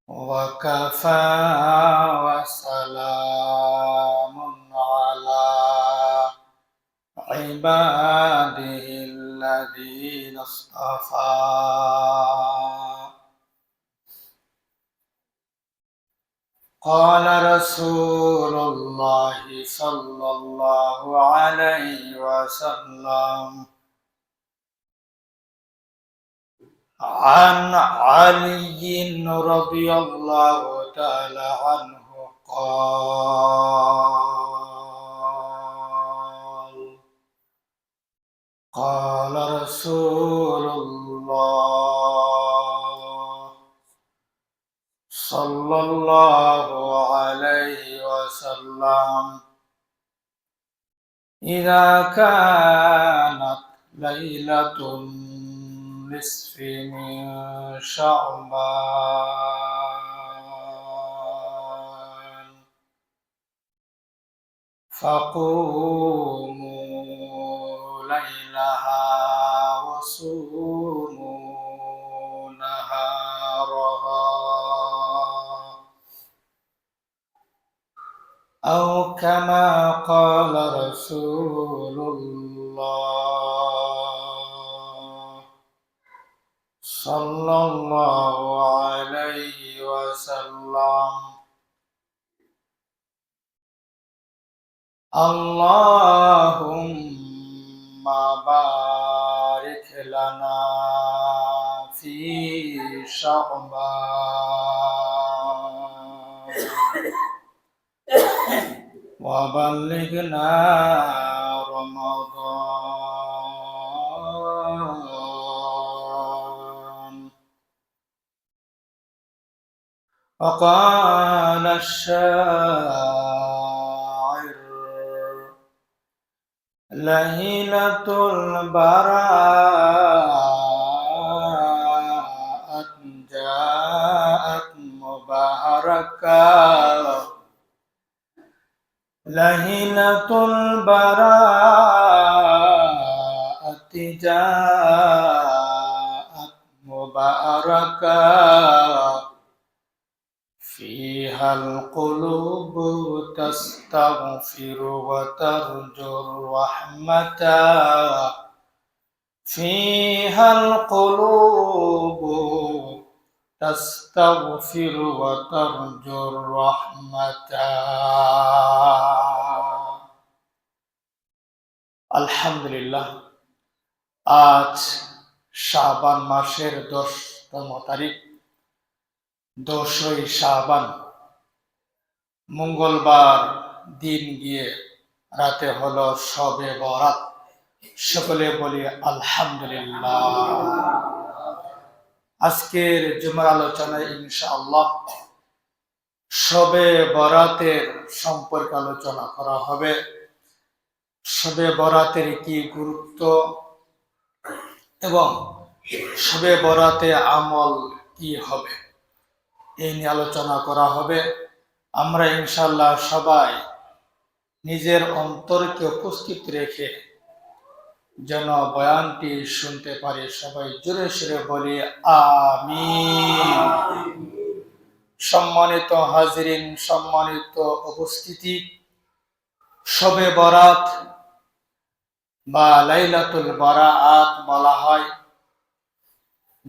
وكفى وسلام على عباده الذين اصطفى. قال رسول الله صلى الله عليه وسلم عن علي رضي الله تعالى عنه قال رسول الله صلى الله عليه وسلم إذا كانت ليلة النصف من شعبان فقوموا ليلها وصوموا نهارها، أو كما قال رسول الله صلى الله عليه وسلم. اللهم بارك لنا في شعبان وبلغنا رمضان. وقال الشاعر ليلة البراءة جاءت مباركة، ليلة البراءة جاءت مباركة، فيها القلوب تستغفر وترجو الرحمة، فيها القلوب تستغفر وترجو الرحمة। আলহামদুলিল্লাহ, আজ শাবান মাসের 10তম তারিখ, 10ই শাবান, মঙ্গলবার দিন গিয়ে রাতে হলো শবে বরাত। সকলে বলি আলহামদুলিল্লাহ। আজকের জুমার আলোচনায় ইনশাআল্লাহ শবে বরাতের সম্পর্কে আলোচনা করা হবে। শবে বরাতের কি গুরুত্ব এবং শবে বরাতে আমল কি হবে, এই নিয়ে আলোচনা করা হবে। আমরা ইনশাআল্লাহ সবাই নিজের অন্তরকে উপস্থিত রেখে যেন বয়ানটি শুনতে পারি। সবাই জোরে সোরে বলি আমিন। সম্মানিত হাজিরিন, সম্মানিত উপস্থিতি, শবে বরাত বা লাইলাতুল বারাআত বলা হয়,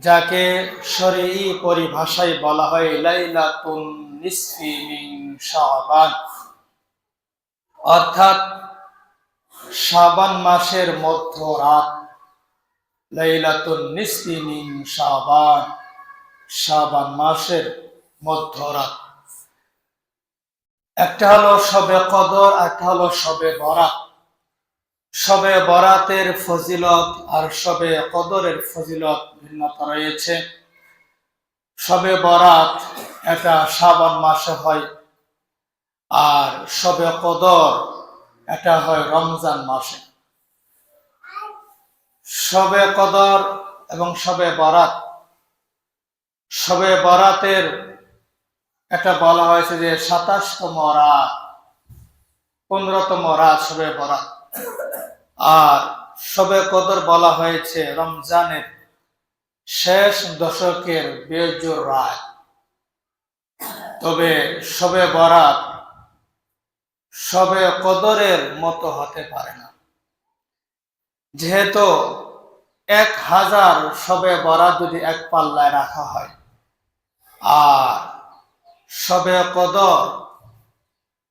যাকে শরঈ পরিভাষায় বলা হয় লাইলাতুন নিসফি মিন শাবান, অর্থাৎ শাবান মাসের মধ্যরাত। লাইলাতুন নিসফি মিন শাবান, শাবান মাসের মধ্যরাত। একটা হলো শবে কদর, একটা হলো শবে বরাত। শবে বরাতের ফজিলত আর শবে কদরের ফজিলত ভিন্নতা রয়েছে। শবে বরাত এটা শাবান মাসে হয়, আর শবে কদর এটা হয় রমজান মাসে। শবে কদর এবং শবে বরাত, শবে বরাতের এটা বলা হয়েছে যে 27তম রাত, 15তম রাত শবে বরাত। আর শবে কদর বলা হয়েছে রমজানের শেষ দশকের বেজোর রাত। তবে শবে বরাত শবে কদরের মতো হতে পারে না। যেহেতু 1000 শবে বরাত যদি এক পাল্লায় রাখা হয়, আর শবে কদর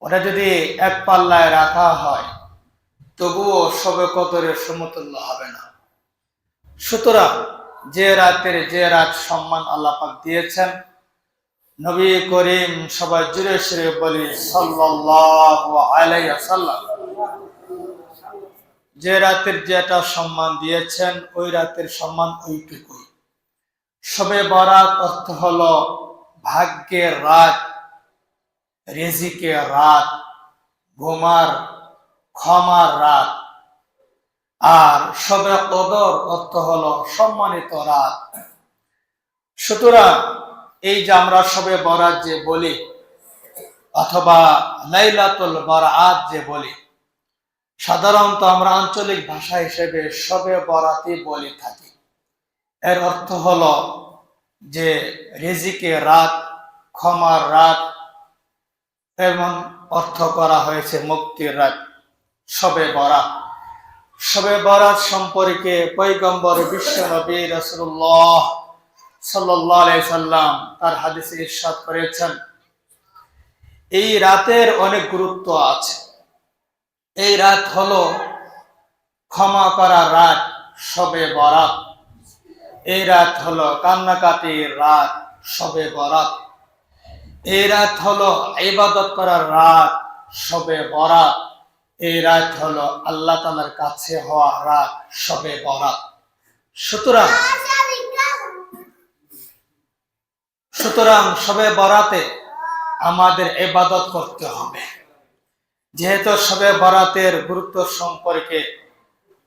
ওটা যদি এক পাল্লায় রাখা হয়, তবুও শবে কদরের সমতুল্য হবে না। সুতরাং যে রাত সম্মান আল্লাহ পাক দিয়েছেন, নবী করিম সবাই জুড়ে সুরে বলি সাল্লাল্লাহু আলাইহি ওয়াসাল্লাম, যে রাতের যেটা সম্মান দিয়েছেন ওই রাতের সম্মান ওইটুকুই। শবে বরাত অর্থ হলো ভাগ্যের রাত, রিজিকের রাত, ঘুমার ক্ষমার রাত। আর শবে কদর অর্থ হলো সম্মানিত রাত। সুতরাং এই যে আমরা শবে বরাত যে বলি অথবা লাইলাতুল বরাত যে বলি, সাধারণত আমরা আঞ্চলিক ভাষা হিসেবে শবে বরাতই বলে থাকি। এর অর্থ হলো যে রিজিকের রাত, ক্ষমার রাত, এমন অর্থ করা হয়েছে মুক্তির রাত শবে বরাত। শবে বরাত সম্পর্কে পয়গম্বর বিশ্ব নবী রাসূলুল্লাহ সাল্লাল্লাহু আলাইহি সাল্লাম তার হাদিসে ইরশাদ করেছেন, এই রাতের অনেক গুরুত্ব আছে। এই রাত হলো ক্ষমা করার রাত শবে বরাত। এই রাত হলো কান্নাকাটির রাত শবে বরাত। এই রাত হলো ইবাদত করার রাত শবে বরাত। এই রাত হলো আল্লাহ তাআলার কাছে হওয়া রাত শবে বরাত। সুতরাং শবে বরাতে আমাদের ইবাদত করতে হবে। যেহেতু শবে বরাতের গুরুত্ব সম্পর্কে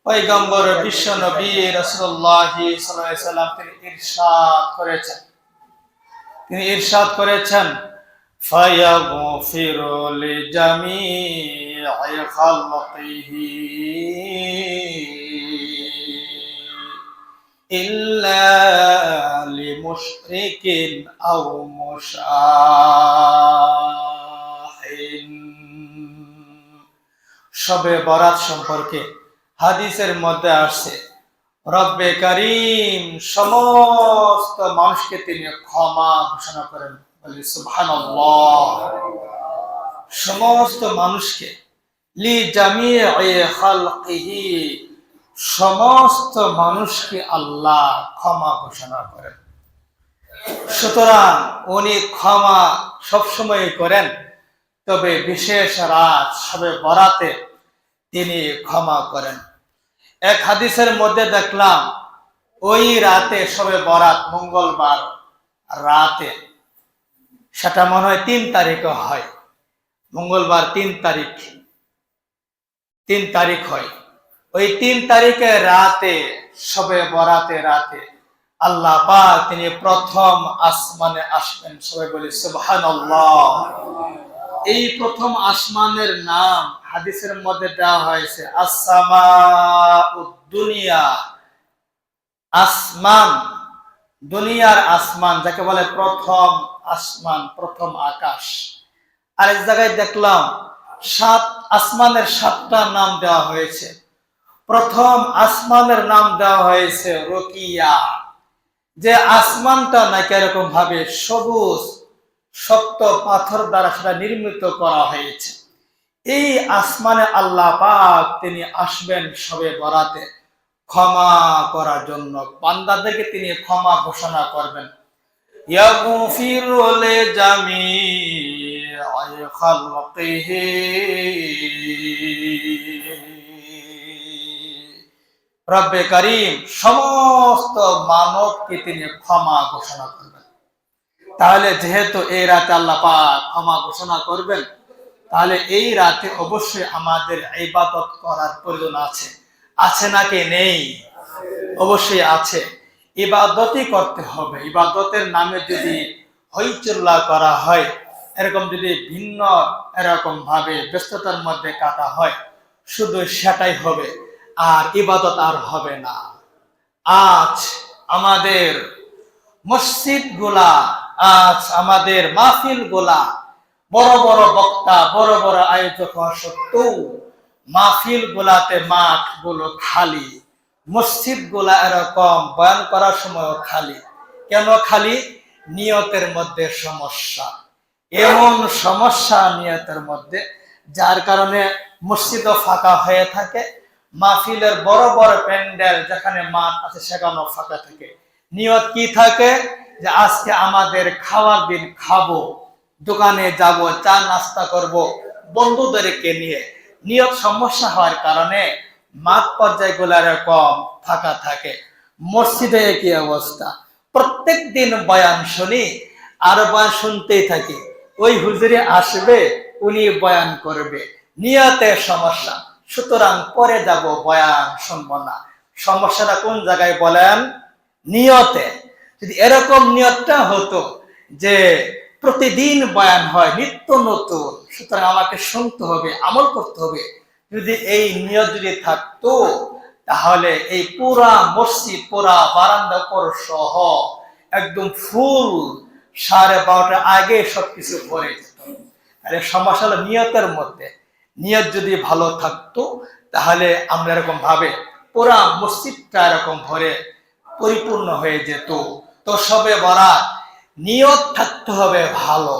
পয়গম্বর বিশ্ব নবী রাসূলুল্লাহ সাল্লাল্লাহু আলাইহি সাল্লাম তিনি ইরশাদ করেছেন ফায়াগফিরু লিজামি'i খালকিহি ইল্লা লিমুশরিকিন আও মুশাহিন। শবে বরাত সম্পর্কে হাদিসের মধ্যে আসছে, রব্বে কারীম সমস্ত মানুষকে তিনি ক্ষমা ঘোষণা করেন। বলি সুবহানাল্লাহ। সমস্ত মানুষকে, লি জামি'i খালকিহি, সমস্ত মানুষকে আল্লাহ ক্ষমা ঘোষণা করেন। সুতরাং উনি ক্ষমা সবসময় করেন, তবে বিশেষ রাত শবে বরাতে তিনি ক্ষমা করেন। এক হাদিসের মধ্যে দেখলাম ওই রাতে শবে বরাত মঙ্গলবার রাতে, সেটা মনে হয় 3 তারিখে হয়, মঙ্গলবার 3 তারিখ হয়। ওই 3 তারিখে রাতে শবে বরাতে রাতে আল্লাহ পাক তিনি প্রথম আসমানে আসবেন। সবাই বলি সুবহানাল্লাহ। এই প্রথম আসমানের নাম হাদিসের মধ্যে দেওয়া হয়েছে আসমাউদ দুনিয়া। আসমান, দুনিয়ার আসমান যাকে বলে প্রথম আসমান, প্রথম আকাশ। আরেক জায়গায় দেখলাম 7 আসমানের 7টা নাম দেওয়া হয়েছে। প্রথম আসমানের নাম দেওয়া হয়েছে রকিয়া, যে আসমানটা নাকি এরকম ভাবে সবুজ শক্ত পাথর দ্বারা সেটা নির্মিত করা হয়েছে। এই আসমানে আল্লাহ পাক তিনি আসবেন শবে বরাতে ক্ষমা করার জন্য। বান্দাদেরকে তিনি ক্ষমা ঘোষণা করবেন। ইয়াগফিরু লিজামি'i খালকিহি, রব্বে কারীম সমস্ত মানবকে তিনি ক্ষমা ঘোষণা করবেন। তাহলে যেহেতু এই রাতে আল্লাহ পাক ক্ষমা ঘোষণা করবেন, তাহলে এই রাতে অবশ্যই আমাদের ইবাদত করার প্রয়োজন আছে। আছে নাকি নেই? অবশ্যই আছে। ইবাদতই করতে হবে। ইবাদতের নামে যদি হইচল্লা করা হয়, এরকম যদি ভিন্ন এরকম ভাবে ব্যস্ততার মধ্যে কাটা হয়, শুধু সেটাই হবে, আর ইবাদত আর হবে না। আজ আমাদের মসজিদগুলা আজ আমাদের মাহফিল গোলা বড় বড় বক্তা বড় বড় আয়োজক হওয়া সত্ত্বেও মাহফিল গোলাতে মাঠ গুলো খালি, মসজিদ গোলা এরকম বয়ান করার সময় খালি। কেন খালি? নিয়তের মধ্যে সমস্যা, এমন সমস্যা নিয়তের মধ্যে, যার কারণে মসজিদও ফাঁকা হয়ে থাকে। মাহফিলের বড় বড় প্যান্ডেল যেখানে মাঠ আছে সেখানেও ফাঁকা থাকে। নিয়ত কি থাকে? যে আজকে আমাদের খাওয়ার দিন, খাবো, দোকানে যাব, চা নাস্তা করব বন্ধুদেরকে নিয়ে। নিয়ত সমস্যা হওয়ার কারণে মাঠ পর্যায়গুলো এরকম ফাঁকা থাকে। মসজিদে একই অবস্থা। প্রত্যেক দিন বয়ান শুনি আর বয়ান শুনতেই থাকি। ওই হুজুরে আসবে, উনি বয়ান করবে, নিয়তে সমস্যা, সুতরাং পরে যাব, বয়ান শুনবো না। সমস্যাটা কোন জায়গায় বলেন? নিয়তে। যদি এরকম নিয়তটা হতো যে প্রতিদিন বয়ান হয়, নিত্য নতুন, সুতরাং আমাকে শুনতে হবে, আমল করতে হবে, যদি এই নিয়ত যদি থাকতো, তাহলে এই পুরা মসজিদ, পুরা বারান্দা পর সহ একদম ফুল 12:30টার আগে সবকিছু ভরে যেত। আরে সমস্যা হলো নিয়তের মধ্যে। নিয়ত যদি ভালো থাকতো তাহলে আমরা এরকম ভাবে পুরা মসজিদটা এরকম ভরে পরিপূর্ণ হয়ে যেত। তো সবে বরাত নিয়ত থাকতে হবে ভালো,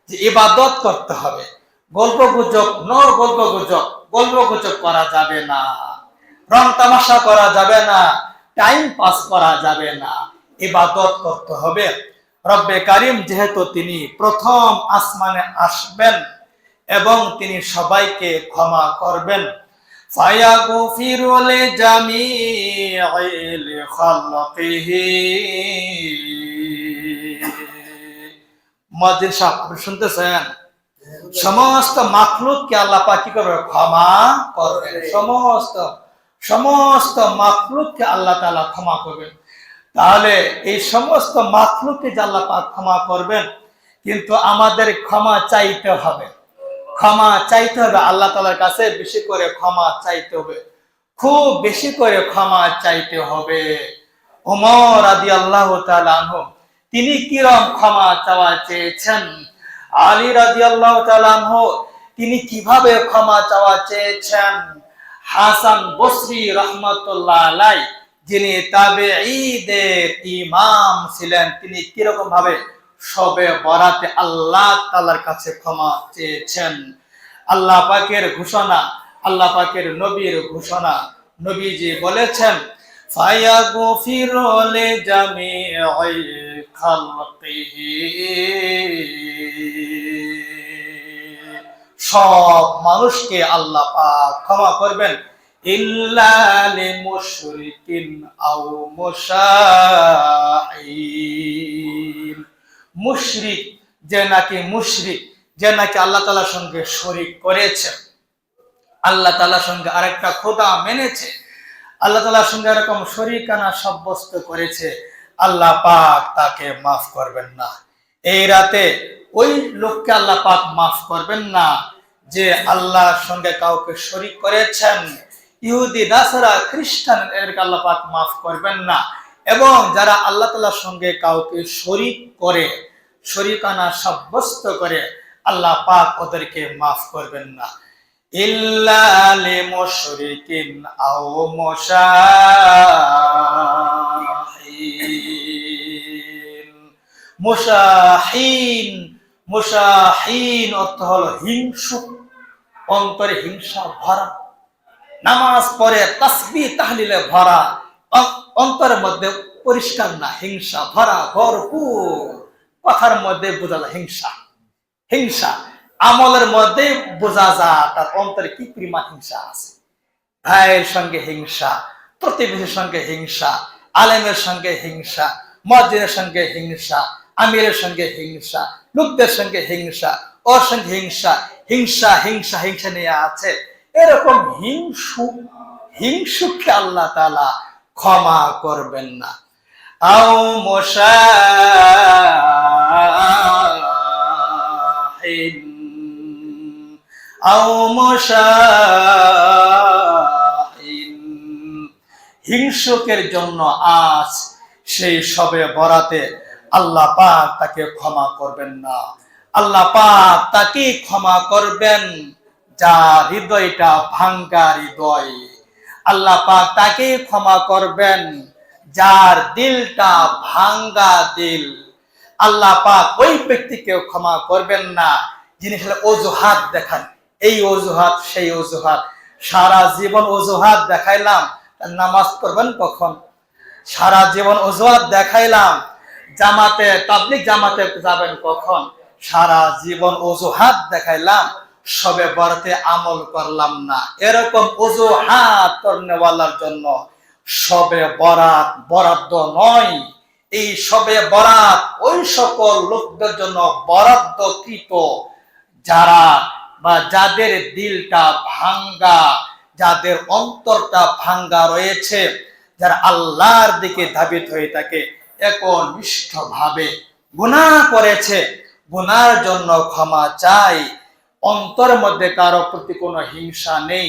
যে ইবাদত করতে হবে। গল্প গুজব গল্প গুজব করা যাবে না, রং তামাশা করা যাবে না, টাইম পাস করা যাবে না, ইবাদত করতে হবে। রব্বে কারিম যেহেতু তিনি প্রথম আসমানে আসবেন এবং তিনি সবাইকে ক্ষমা করবেন, ফায়াগফিরু লিজামিইল খালকিহি। মুয়াজ্জিন সাহেব, আপনি শুনতেছেন? সমস্ত মাখলুককে আল্লাহ পাক কি করবে? ক্ষমা করবেন। সমস্ত মাখলুককে আল্লাহ তাআলা ক্ষমা করবেন। তাহলে এই সমস্ত মাখলুককে যে আল্লাহ পাক ক্ষমা করবেন, কিন্তু আমাদের ক্ষমা চাইতে হবে। আল্লাহ তাআলার কাছে বেশি করে ক্ষমা চাইতে হবে, খুব বেশি করে ক্ষমা চাইতে হবে। ওমর রাদিয়াল্লাহু তাআলা আনহু তিনি কিরকম ক্ষমা চাওয়া চেয়েছেন, আলী রাদিয়াল্লাহু তাআলা আনহু তিনি কিভাবে ক্ষমা চাওয়া চেয়েছেন, হাসান বসরি রাহমাতুল্লাহ আলাইহি যিনি তাবেঈদের ইমাম ছিলেন, তিনি কিরকম ভাবে শবে বরাতে আল্লাহ তাআলার কাছে ক্ষমা চেয়েছেন। আল্লাহ পাকের ঘোষণা, আল্লাহ পাকের নবীর ঘোষণা, নবীজি বলেছেন, ফায়াগফিরু লিজামিইল খালকিহি, সব মানুষকে আল্লাহ পাক ক্ষমা করবেন, ইল্লা লিমুশরিকিন আও মুশাহিন। মুশরিক যে নাকি আল্লাহ তাআলার সঙ্গে শরীক করেছে, আল্লাহ তাআলার সঙ্গে আরেকটা খোদা মেনেছে, আল্লাহ তাআলার সঙ্গে এরকম শরীকানা সাব্যস্ত করেছে, আল্লাহ পাক তাকে মাফ করবেন না। এই রাতে ওই লোককে আল্লাহ পাক মাফ করবেন না যে আল্লাহর সঙ্গে কাউকে শরীক করেছেন। ইহুদি, নাসারা, খ্রিস্টান, এদেরকে আল্লাহ পাক মাফ করবেন না। এবং যারা আল্লাহ তাআলার সঙ্গে কাউকে শরীক করে, শরীকানা সাব্যস্ত করে, আল্লাহ পাক ওদেরকে মাফ করবেন না। ইল্লা লিমুশরিকিন আও মুশাহিন। মুশাহিন অর্থ হলো হিংসুক, অন্তরে হিংসা ভরা, নামাজ পড়ে তাসবিহ তাহলিলে ভরা, অন্তরের মধ্যে পরিষ্কার না, হিংসা ভরা ভরপুর। কথার মধ্যে বোঝা যায় হিংসা, আমলের মধ্যে বোঝা যায় তার অন্তরে কি পরিমাণ হিংসা আছে। ভাইয়ের সঙ্গে হিংসা, প্রতিবেশীর সঙ্গে হিংসা, আলেমের সঙ্গে হিংসা, মুয়াজ্জিনের সঙ্গে হিংসা, আমিরের সঙ্গে হিংসা, লোকদের সঙ্গে হিংসা, ওর সঙ্গে হিংসা নিয়ে আছে। এরকম হিংসুককে আল্লাহ তাআলা ক্ষমা করবেন না। আও মুশাহিন, হিংসুকের জন্য আজ সেই শবে বরাতে আল্লাহ পাক তাকে ক্ষমা করবেন না। আল্লাহ পাক তাকে ক্ষমা করবেন যার হৃদয়টা ভাঙ্গা হৃদয়। আল্লাহ পাক তাকে ক্ষমা করবেন যার দিলটা ভাঙ্গা দিল। আল্লাহ পাক ওই ব্যক্তিকে ক্ষমা করবেন না যিনি অজুহাত দেখান, এই অজুহাত সেই অজুহাত। সারা জীবন অজুহাত দেখাইলাম, নামাজ পড়বেন কখন? সারা জীবন অজুহাত দেখাইলাম, জামাতে তাবলীগ জামাতে যাবেন কখন? সারা জীবন অজুহাত দেখাইলাম, সবে বরাতে আমল করলাম না। এরকম অজুহাত করনেওয়ালার জন্য সবে বরাত বরাদ্দ নয়। এই সবে বরাত ওই সকল লোকদের জন্য বরাদ্দকৃত যারা বা যাদের দিলটা ভাঙ্গা, যাদের অন্তরটা ভাঙ্গা রয়েছে, যারা আল্লাহর দিকে ধাবিত হয়ে থাকে, একনিষ্ঠভাবে গুনাহ করেছে, গুনার জন্য ক্ষমা চাই। অন্তরের মধ্যে কারো প্রতি কোনো হিংসা নেই,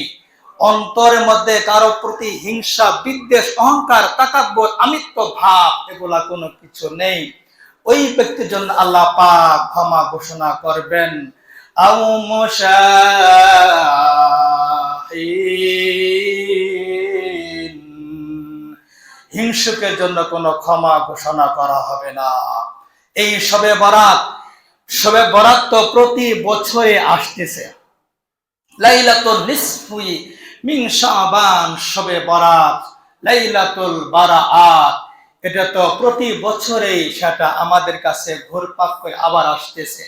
অন্তরের মধ্যে কারো প্রতি হিংসা, বিদ্বেষ, অহংকার, তাকাব্বুর, আমিত্ব ভাব এগুলা কোনো কিছু নেই। ওই ব্যক্তির জন্য আল্লাহ পাক ক্ষমা ঘোষণা করবেন। আও মুশাহিন, হিংসুকের জন্য কোনো ক্ষমা ঘোষণা করা হবে না। এই শবে বরাত, শবে বরাত তো প্রতি বছরে আসতেছে। লাইলাতুল নিসফি মিন শাবান, শবে বরাত, লাইলাতুল বারাআত, এটা তো প্রতি বছরেই সেটা আমাদের কাছে ঘুরপাক করে আবার আসতেছে।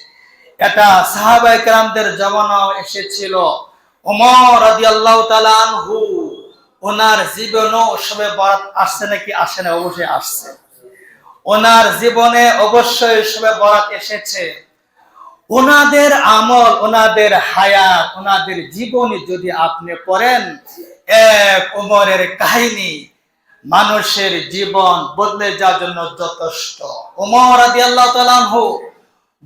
এটা সাহাবায়ে কেরামদের জামানাও এসেছিল। ওমর রাদিয়াল্লাহু তাআলা আনহু, ওনার জীবনেও শবে বরাত আসছে নাকি আসে না? অবশ্যই আসছে। ওনার জীবনে অবশ্যই শবে বরাত এসেছে। ওনাদের আমল, ওনাদের হায়াত, ওনাদের জীবনী যদি আপনি পড়েন, এক ওমরের কাহিনী মানুষের জীবন বদলে যাওয়ার জন্য যথেষ্ট। ওমর রাদিয়াল্লাহু তাআলা আনহু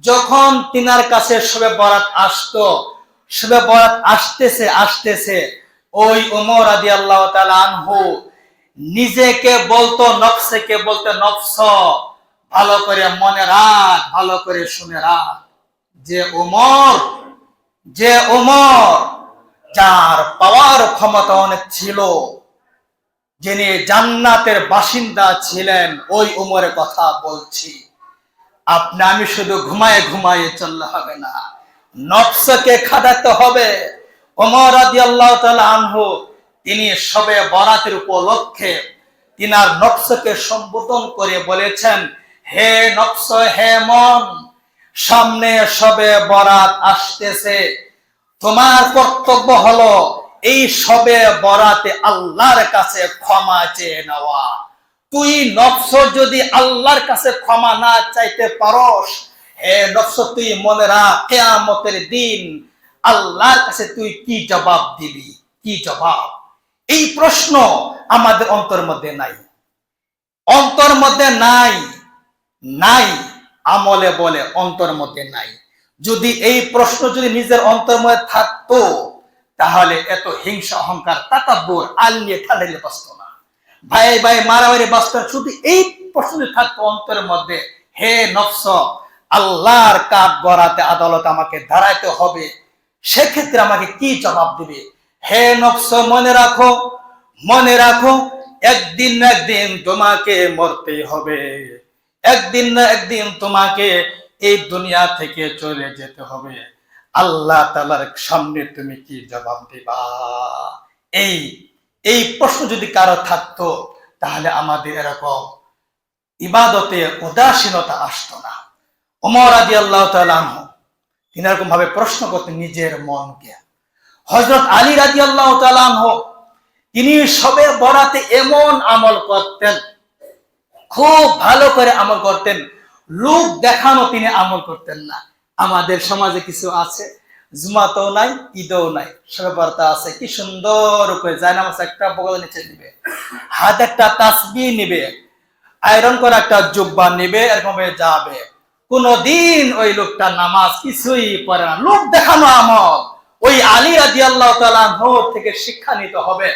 যখন তিনার কাছে শবে বরাত আসতো, শবে বরাত আসতেছে ওই ওমর রাদিয়াল্লাহু তাআলা আনহু নিজেকে বলতো, নফসকে বলতে, নফস ভালো করে মনে রাখ, ভালো করে শুনে রাখ, যে ওমর যার পাওয়ার ক্ষমতা অনেক ছিল, যিনি জান্নাতের বাসিন্দা ছিলেন, ওই ওমরের কথা বলছি। আমি শুধু ঘুমায়ে চললে হবে না, নফসকে খাটাতে হবে। ওমর রাদিয়াল্লাহু তাআলা আনহু তিনি শবে বরাতের উপলক্ষে তিনার নফসকে সম্বোধন করে বলেছেন, হে নফস, হে মন, সামনে শবে বরাত আসতেছে, তোমার কর্তব্য হলো এই শবে বরাতে আল্লাহর কাছে ক্ষমা চেয়ে নেওয়া। তুই নফস যদি আল্লাহর কাছে ক্ষমা না চাইতে পারস, হে নফস, তুই মনে রাখ, কিয়ামতের দিন আল্লাহর কাছে তুই কি জবাব দিবি? কি জবাব? এই প্রশ্ন আমাদের অন্তরের মধ্যে নাই, অন্তর মধ্যে নাই, আমলে বলে অন্তর মধ্যে নাই। যদি এই প্রশ্ন যদি নিজের অন্তর মধ্যে থাকতো, তাহলে এত হিংসা, অহংকার, তাকাব্বুর, আল নিয়ে ঠাড়াইলে বাঁচত না, ভাই ভাই মারামারি বাঁচত না। শুধু এই প্রশ্ন থাকতো অন্তরের মধ্যে, হে নফস, আল্লাহর কাঠ গড়াতে আদালত আমাকে দাঁড়াইতে হবে, সেক্ষেত্রে আমাকে কি জবাব দিবে? হে নফস, মনে রাখো, একদিন না একদিন তোমাকে মরতে হবে, একদিন না একদিন তোমাকে এই দুনিয়া থেকে চলে যেতে হবে। আল্লাহ তাআলার সামনে তুমি কি জবাব দিবা? এই প্রশ্ন যদি কারো থাকতো, তাহলে আমাদের এরকম ইবাদতে উদাসীনতা আসতো না। ওমর রাদিয়াল্লাহু তাআলা আনহু তিনি এরকম ভাবে প্রশ্ন করতেন নিজের মনকে। হযরত আলী রাদিয়াল্লাহু তাআলা আনহু তিনি শবে বরাতে এমন আমল করতেন, খুব ভালো করে আমল করতেন, লোক দেখানো তিনি আমল করতেন না। আমাদের সমাজে কিছু আছে, জুমাতেও নাই, ঈদেও নাই, শবে বরাতে আছে, কি সুন্দর করে জায়নামাজ একটা বগলের নিচে দিবে, হাতে একটা তাসবিহ নিবে, আয়রন করা একটা জুব্বা নিবে, এরকম যাবে। কোনদিন ওই লোকটা নামাজ কিছুই পড়ে না, লোক দেখানো আমল। ওই আলী রাদিয়াল্লাহু তাআলা আনহু থেকে শিক্ষা নিতে হবে।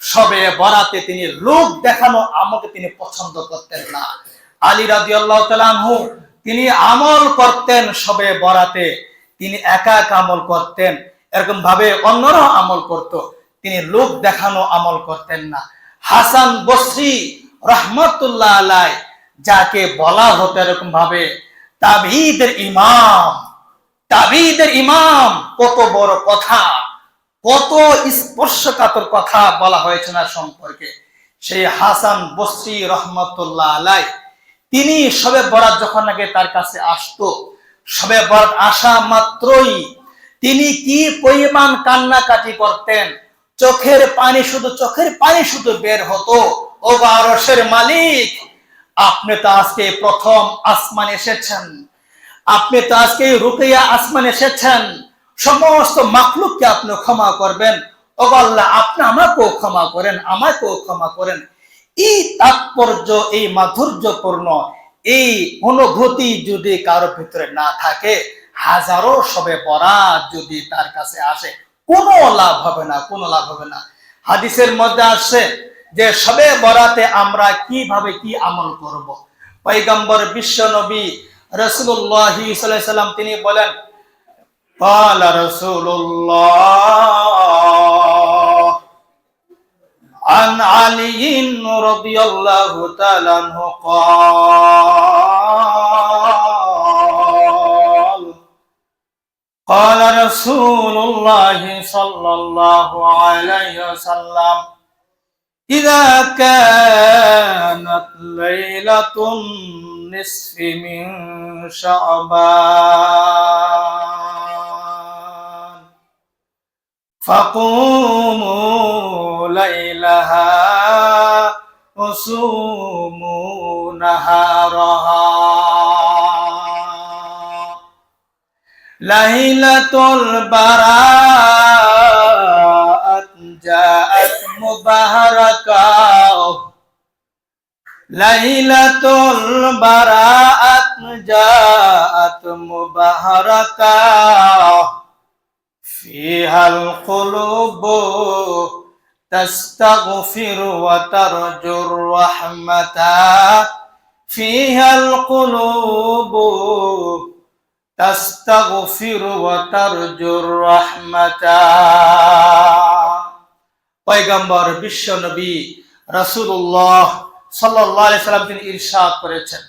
শবে বরাতে তিনি লোক দেখানো আমলকে তিনি পছন্দ করতেন না। আলী রাদিয়াল্লাহু তাআলা আনহু তিনি আমল করতেন শবে বরাতে, তিনি একা একা আমল করতেন, এরকম ভাবে অন্যরা আমল করত, তিনি লোক দেখানো আমল করতেন না। হাসান বসরি রাহমাতুল্লাহ আলাইহি যাকে বলা হতো এরকম ভাবে তাবিঈদের ইমাম, তাবিঈদের ইমাম, কত বড় কথা, কত স্পর্শকাতর কথা বলা হয়েছে না সম্পর্কে। সেই হাসান বসরি রহমতুল্লাহ আলাইহি তিনি শবে বরাত যখন আগে তার কাছে আসতো, শবে বরাত আসা মাত্রই তিনি কি পরিমাণ কান্নাকাটি করতেন, চোখের পানি শুধু বের হতো। ও আরশের মালিক, আপনি তো আজকে প্রথম আসমান এসেছেন, আপনি তো আজকে রুকিয়া আসমান এসেছেন, সমস্ত মাখলুককে আপনি ক্ষমা করবেন। ও আল্লাহ, আপনি আমাকেও ক্ষমা করেন, আমাকেও ক্ষমা করেন। এই তাৎপর্য, এই মাধুর্যপূর্ণ এই অনুভূতি যদি কারো ভিতরে না থাকে, হাজারো শবে বরাত যদি তার কাছে আসে, কোনো লাভ হবে না, কোনো লাভ হবে না। হাদিসের মধ্যে আসছে যে শবে বরাতে আমরা কিভাবে কি আমল করব। পয়গম্বর বিশ্ব নবী রাসূলুল্লাহ সাল্লাল্লাহু আলাইহি ওয়াসাল্লাম তিনি বলেন, قال رسول الله عن علي رضي الله تعالى عنه قال رسول الله صلى الله عليه وسلم إذا كانت ليلة النصف من شعبان فقوموا ليلها وصوموا نهارها ليلة البراءة جاءت مباركة ليلة البراءة جاءت مباركة فيها القلوب تستغفر وترجو الرحمة فيها القلوب تستغفر وترجو الرحمة। পয়গম্বর বিশ্ব নবী রাসূলুল্লাহ সাল্লাল্লাহু আলাইহি সাল্লাম তিনি ইরশাদ করেছেন,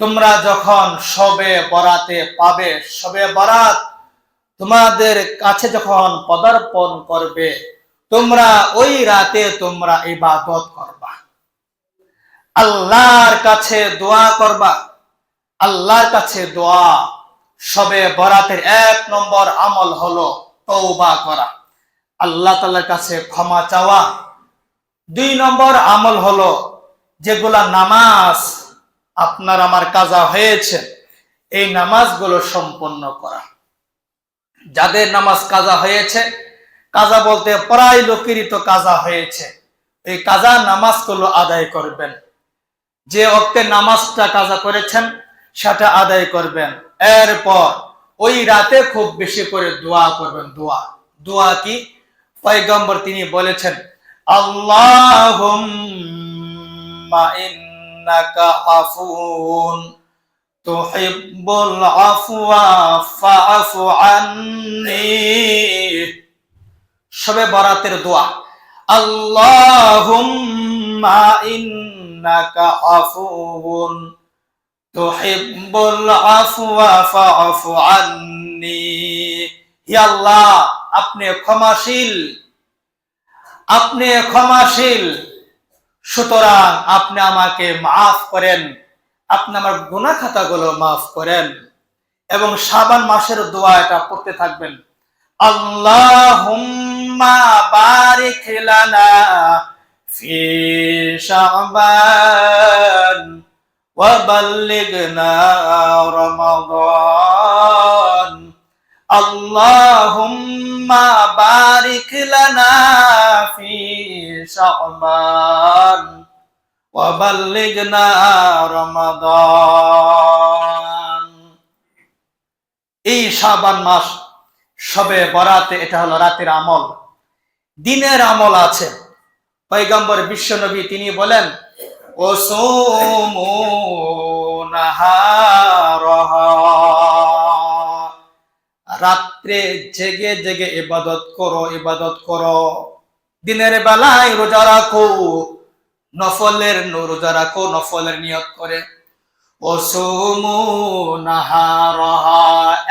তোমরা যখন শবে বরাতে পাবে, শবে বরাত তোমাদের কাছে যখন পদার্পণ করবে, তোমরা ওই রাতে তোমরা ইবাদত করবা, আল্লাহর কাছে দোয়া করবা, আল্লাহর কাছে দোয়া। শবে বরাতের 1 নম্বর আমল হলো তওবা করা, আল্লাহ তাআলার কাছে ক্ষমা চাওয়া। 2 নম্বর আমল হলো যেগুলা নামাজ আপনার আমার কাজা হয়েছে, এই নামাজগুলো সম্পন্ন করা। যাদের নামাজ কাজা হয়েছে, কাজা বলতে প্রায় লোকেরই তো কাজা হয়েছে, এই কাজা নামাজগুলো আদায় করবেন। যে ওয়াক্তে নামাজটা কাজা করেছেন সেটা আদায় করবেন। এরপর ওই রাতে খুব বেশি করে দোয়া করবেন। দোয়া কি? পয়গম্বর তিনি বলেছেন, আল্লাহুম্মা ইন্নাকা আফুন তুহিব্বুল আফওয়া ফাআফু আন্নি। শবে বরাতের দোয়া, আল্লাহুম্মা ইন্নাকা আফুন তুহিব্বুল আফওয়া ফাআফু আন্নি। হে আল্লাহ, আপনি ক্ষমাশীল, আপনি ক্ষমাশীল, সুতরাং আপনি আমাকে মাফ করেন, আপনি আমার গুনাহ খাতাগুলো মাফ করেন। এবং শাবান মাসের দোয়া এটা পড়তে থাকবেন, আল্লাহুম্মা বারিক লানা ফি শাবান ওয়া বাল্লিগনা রমাদান। আল্লাহুম্মা বারিক লানা ফি শাবান ওয়া বাল্লিগনা রমাদান। এই শাবান মাস শবে বরাতে এটা হলো রাতের আমল। দিনের আমল আছে। পয়গম্বর বিশ্ব নবী তিনি বলেন, ওয়াসুমু নাহারাহা, রাত্রে জেগে জেগে ইবাদত করো, দিনের বেলায় রোজা রাখো, নফলের রোজা রাখো নফলের নিয়ত করে। ওয়াসুমু নাহারাহা,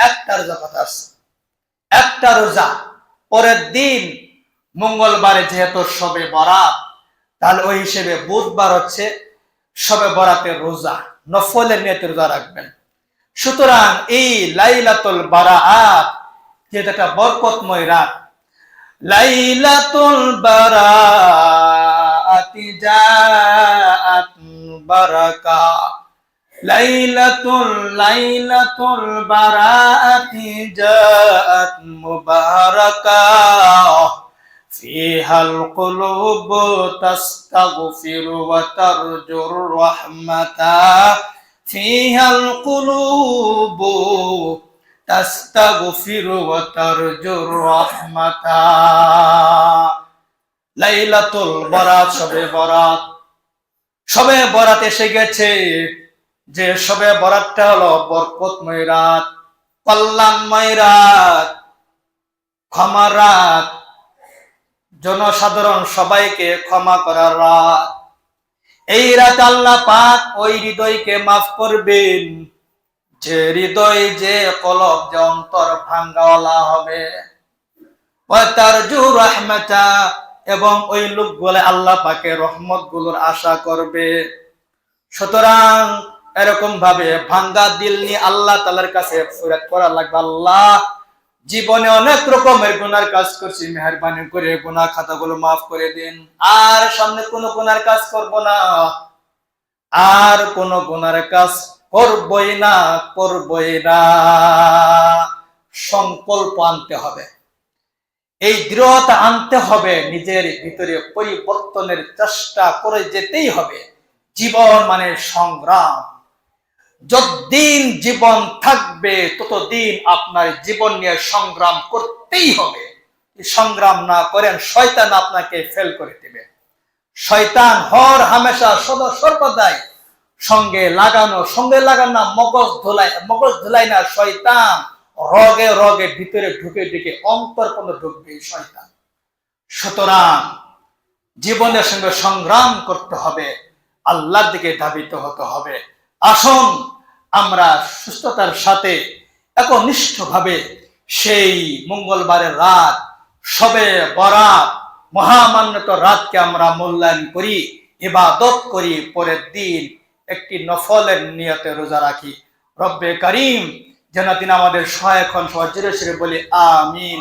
একটা রোজা কথা আছে, একটা রোজা। পরের দিন মঙ্গলবারে যেহেতু শবে বরাত, তাহলে ওই হিসেবে বুধবার হচ্ছে শবে বরাতের রোজা, নফলের নিয়তে রোজা রাখবেন। সুতরাং এই লাইলাতুল বারাত যেটা একটা বরকতময় রাত, লাইলাতুল বারাতি জাআত বারাকা, লাইলাতুল বারাতি জাআত মুবারাকা, ফিহাল কুলুবু তাস্তাগফিরু ওয়া তারজুর রাহমাতা, ফিহাল কুলুবু তাস্তাগফিরু ওয়া তারজুর রাহমাতা। লাইলাতুল বারাত, শবে বরাত এসে গেছে। যে শবে বরাতটা হলো বরকতময় রাত, কল্যাণময় রাত, ক্ষমার রাত, জনসাধারণ সবাইকে ক্ষমা করার রাত। এই রাত আল্লাহ পাক ওই হৃদয়কে মাফ করবেন যে হৃদয়, যে কলব, যে অন্তর ভাঙ্গাওয়ালা হবে। ওয়া তারজু রাহমাতা, এবং ওই লোকগুলো আল্লাহ পাকের রহমত গুলোর আশা করবে। সুতরাং এরকম ভাবে ভাঙ্গা দিল নিয়ে আল্লাহ তাআলার কাছে ফরিয়াদ করা লাগবে, আল্লাহ জীবনে অনেক রকমের গুনার কাজ করছি, মেহেরবানি করে গুনাহ খাতাগুলো মাফ করে দিন, আর সামনে কোনো গুনার কাজ করব না, আর কোনো গুনার কাজ করবই না। সংকল্প আনতে হবে, এই দৃঢ়তা আনতে হবে, নিজের ভিতরে পরিবর্তনের চেষ্টা করে যেতেই হবে। জীবন মানে সংগ্রাম, যতদিন জীবন থাকবে ততদিন আপনার জীবন নিয়ে সংগ্রাম করতেই হবে। সংগ্রাম না করেন শয়তান আপনাকে ফেল করে দেবে। শয়তান হর হামেশা সর্বদাই সঙ্গে লাগানো না, মগজ ধুলাই না, শয়তান রগে ভিতরে ঢুকে অন্তর পর্যন্ত ঢুকবে শয়তান। সুতরাং জীবনের সঙ্গে সংগ্রাম করতে হবে, আল্লাহর দিকে ধাবিত হতে হবে। আসুন আমরা সুস্থতার সাথে একনিষ্ঠভাবে সেই মঙ্গলবারের রাত, শবে বরাত, মহামান্যত রাতকে আমরা মূল্যায়ন করি, ইবাদত করি, পরের দিন একটি নফলের নিয়তে রোজা রাখি। রব্বে কারীম যেন তিনি আমাদের সহায়ক হন। সবাই জোরে বলি আমিন।